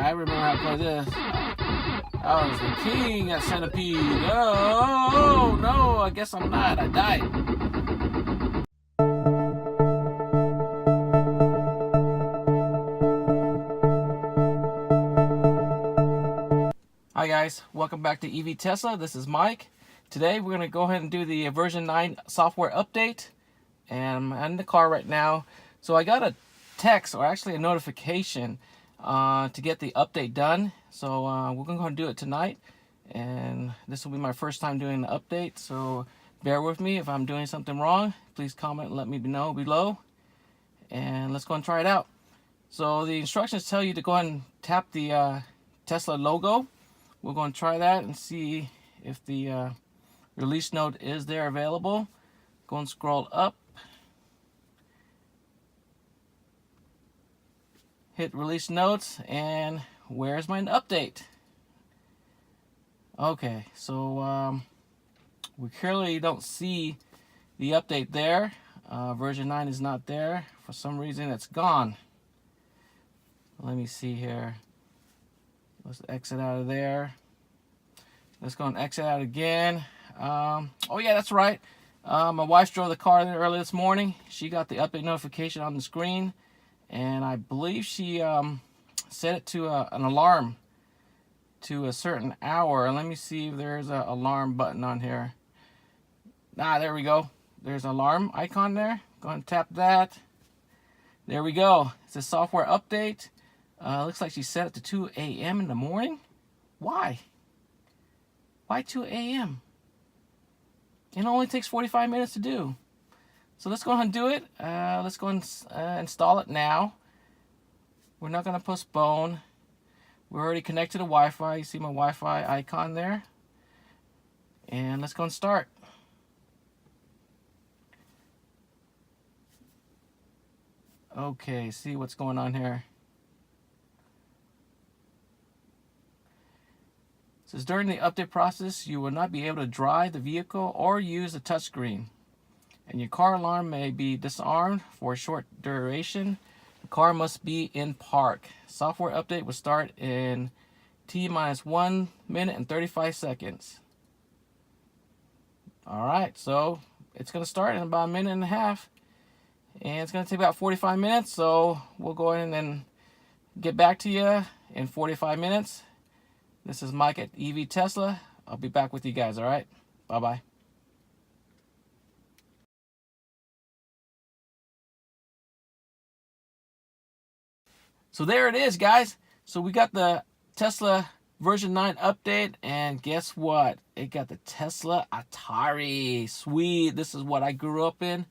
I remember how to play this. I was the king at Centipede. Oh, no, I guess I'm not. I died. Hi guys, welcome back to EV Tesla. This is Mike. Today we're going to go ahead and do the version 9 software update. And I'm in the car right now. So I got a text, or actually a notification, to get the update done. So we're going to go and do it tonight. And this will be my first time doing the update. So bear with me if I'm doing something wrong. Please comment and let me know below. And let's go and try it out. So the instructions tell you to go ahead and tap the Tesla logo. We're going to try that and see if the release note is there available. Go and scroll up. Hit release notes, and where's my update? Okay, so we clearly don't see the update there. Version 9 is not there. For some reason, it's gone. Let me see here. Let's exit out of there. Let's go and exit out again. Oh yeah, that's right. My wife drove the car there early this morning. She got the update notification on the screen, and I believe she set it to an alarm to a certain hour. Let me see if there's an alarm button on here. There we go. There's an alarm icon there. Go ahead and tap that. There we go. It's a software update. Looks like she set it to 2 a.m. in the morning. Why? Why 2 a.m.? It only takes 45 minutes to do. So let's go ahead and do it. Let's go and install it now. We're not going to postpone. We're already connected to Wi-Fi. You see my Wi-Fi icon there. And let's go and start. Okay, see what's going on here. It says during the update process, you will not be able to drive the vehicle or use the touchscreen, and your car alarm may be disarmed for a short duration. The car must be in park. Software update will start in T-1 minute and 35 seconds. All right, so it's going to start in about a minute and a half, and it's going to take about 45 minutes. So we'll go in and get back to you in 45 minutes. This is Mike at EV Tesla. I'll be back with you guys, all right? Bye-bye. So there it is, guys. So we got the Tesla version 9 update, and guess what? It got the Tesla Atari. Sweet. This is what I grew up in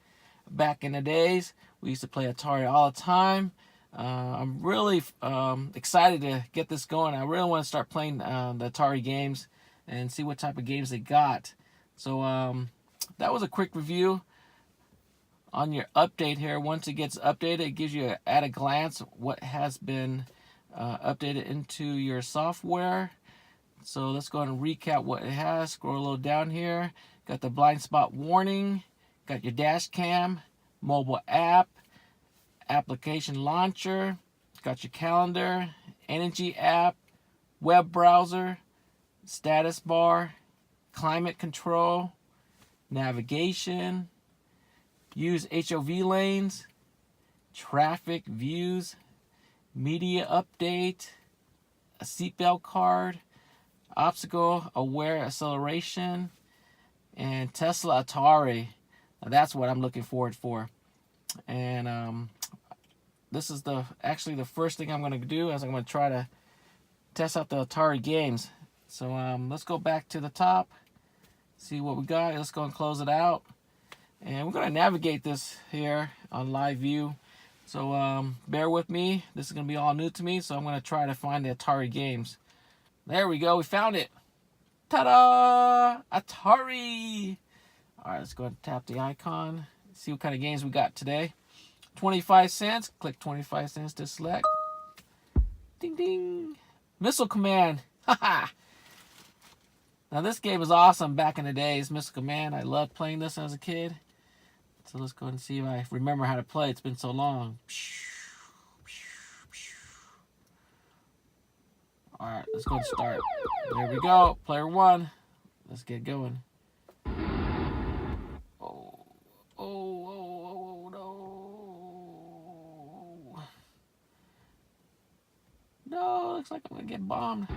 back in the days. We used to play Atari all the time. I'm really excited to get this going. I really want to start playing the Atari games and see what type of games they got. So that was a quick review on your update here. Once it gets updated, it gives you at a glance what has been updated into your software. So let's go ahead and recap what it has. Scroll a little down here. Got the blind spot warning. Got your Dashcam, mobile app, application launcher, got your calendar, energy app, web browser, status bar, climate control, navigation, use HOV lanes, traffic views, media update, a seatbelt card, obstacle aware acceleration, and Tesla Atari. Now that's what I'm looking forward for. And this is actually the first thing I'm going to do, as I'm going to try to test out the Atari games. So let's go back to the top, see what we got. Let's go and close it out. And we're going to navigate this here on live view. So bear with me. This is going to be all new to me, so I'm going to try to find the Atari games. There we go. We found it. Ta-da! Atari! All right, let's go ahead and tap the icon. See what kind of games we got today. 25 cents. Click 25 cents to select. Ding, ding. Missile Command. Haha. Now, this game was awesome back in the days. Missile Command. I loved playing this as a kid. So let's go ahead and see if I remember how to play. It's been so long. All right, let's go and start. There we go. Player 1. Let's get going. Oh, no. No, looks like I'm going to get bombed.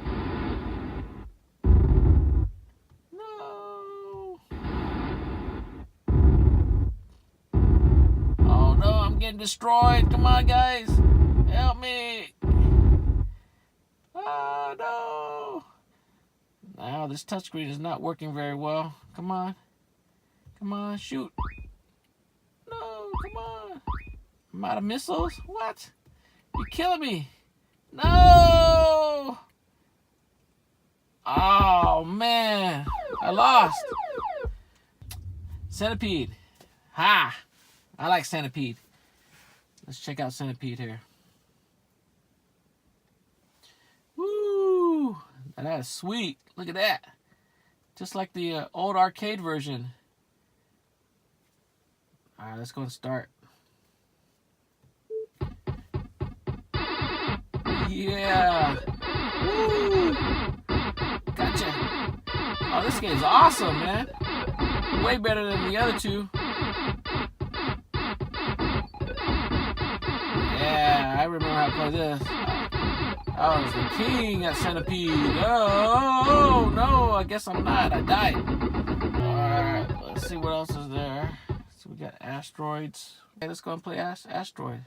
No. Oh, no, I'm getting destroyed. Come on, guys. Help me. Oh, no. Now, this touchscreen is not working very well. Come on. Come on, shoot. No, come on. I'm out of missiles? What? You're killing me. No! Oh, man. I lost. Centipede. Ha! I like Centipede. Let's check out Centipede here. Woo! That is sweet. Look at that. Just like the old arcade version. Alright, let's go and start. Yeah! Woo! Gotcha! Oh, this game's awesome, man! Way better than the other two. Yeah, I remember how to play this. I was the king at Centipede. Oh, no, I guess I'm not. I died. Alright, let's see what else is there. So we got Asteroids. Okay, let's go and play Asteroid.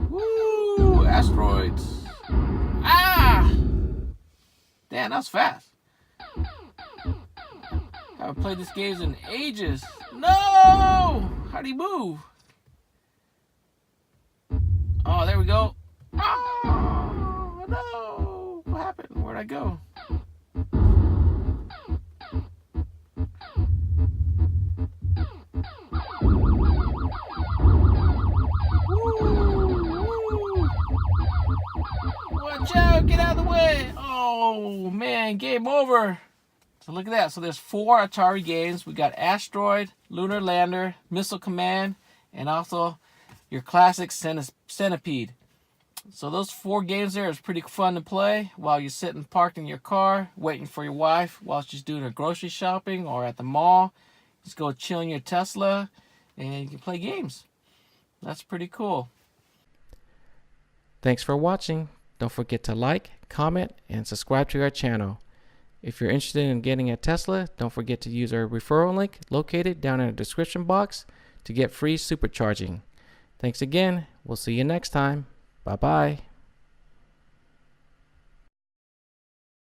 Woo! Asteroids. Ah! Damn, that was fast. I haven't played this game in ages. No! How do you move? Oh, there we go. Oh, no! What happened? Where'd I go? Watch out! Get out of the way! Oh, man, game over. So look at that. So there's 4 Atari games. We got Asteroid, Lunar Lander, Missile Command, and also your classic Centipede. So those 4 games there is pretty fun to play while you're sitting parked in your car waiting for your wife while she's doing her grocery shopping or at the mall. Just go chill in your Tesla and you can play games. That's pretty cool. Thanks for watching. Don't forget to like, comment, and subscribe to our channel. If you're interested in getting a Tesla, don't forget to use our referral link located down in the description box to get free supercharging. Thanks again. We'll see you next time. Bye-bye.